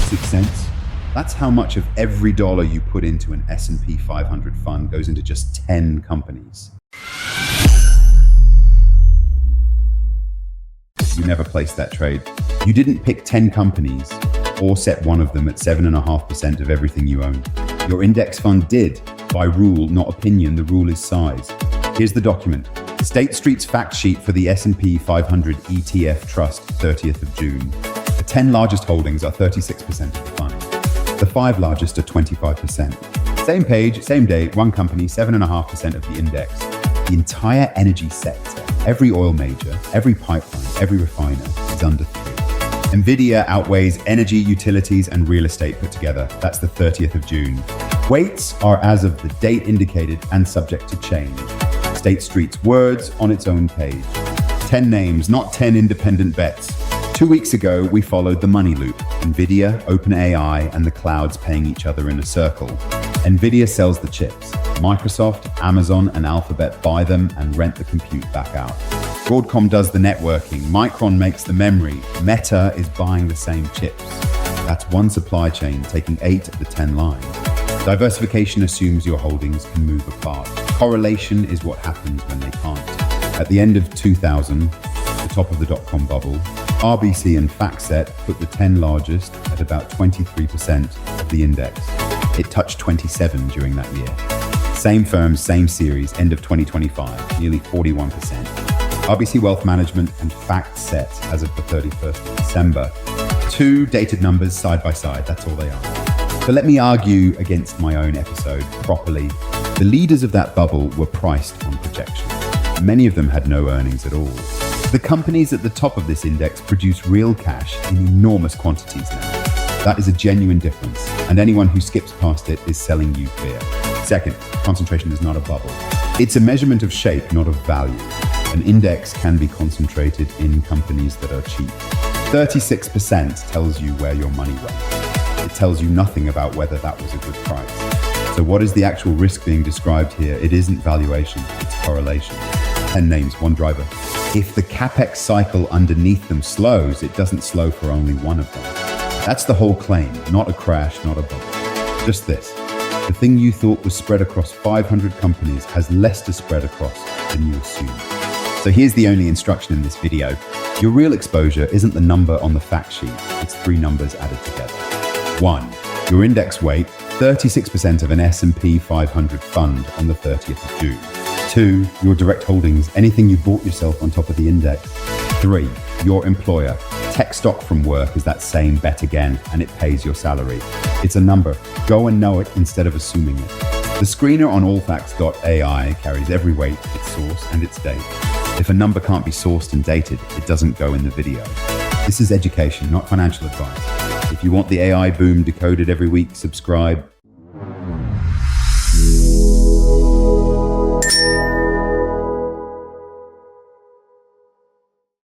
6 cents? That's how much of every dollar you put into an S&P 500 fund goes into just 10 companies. You never placed that trade. You didn't pick 10 companies or set one of them at 7.5% of everything you own. Your index fund did. By rule, not opinion, the rule is size. Here's the document. State Street's fact sheet for the S&P 500 ETF Trust, 30th of June. The 10 largest holdings are 36% of the fund. The 5 largest are 25%. Same page, same date, one company, 7.5% of the index. The entire energy sector, every oil major, every pipeline, every refiner is under 3. Nvidia outweighs energy, utilities, and real estate put together. That's the 30th of June. Weights are as of the date indicated and subject to change. State Street's words on its own page. 10 names, not 10 independent bets. 2 weeks ago, we followed the money loop. Nvidia, OpenAI, and the clouds paying each other in a circle. Nvidia sells the chips. Microsoft, Amazon, and Alphabet buy them and rent the compute back out. Broadcom does the networking. Micron makes the memory. Meta is buying the same chips. That's one supply chain taking 8 of the 10 lines. Diversification assumes your holdings can move apart. Correlation is what happens when they can't. At the end of 2000, the top of the dot-com bubble, RBC and FactSet put the 10 largest at about 23% of the index. It touched 27 during that year. Same firms, same series, end of 2025, nearly 41%. RBC Wealth Management and FactSet as of the 31st of December. 2 dated numbers side by side, that's all they are. But let me argue against my own episode properly. The leaders of that bubble were priced on projection. Many of them had no earnings at all. The companies at the top of this index produce real cash in enormous quantities now. That is a genuine difference, and anyone who skips past it is selling you fear. Second, concentration is not a bubble. It's a measurement of shape, not of value. An index can be concentrated in companies that are cheap. 36% tells you where your money went. It tells you nothing about whether that was a good price. So what is the actual risk being described here? It isn't valuation, it's correlation. 10 names, one driver. If the capex cycle underneath them slows, it doesn't slow for only one of them. That's the whole claim, not a crash, not a bubble. Just this. The thing you thought was spread across 500 companies has less to spread across than you assumed. So here's the only instruction in this video. Your real exposure isn't the number on the fact sheet, it's 3 numbers added together. 1. Your index weight, 36% of an S&P 500 fund on the 30th of June. 2. Your direct holdings, anything you bought yourself on top of the index. 3. Your employer. Tech stock from work is that same bet again, and it pays your salary. It's a number. Go and know it instead of assuming it. The screener on allfacts.ai carries every weight, its source, and its date. If a number can't be sourced and dated, it doesn't go in the video. This is education, not financial advice. If you want the AI boom decoded every week, subscribe.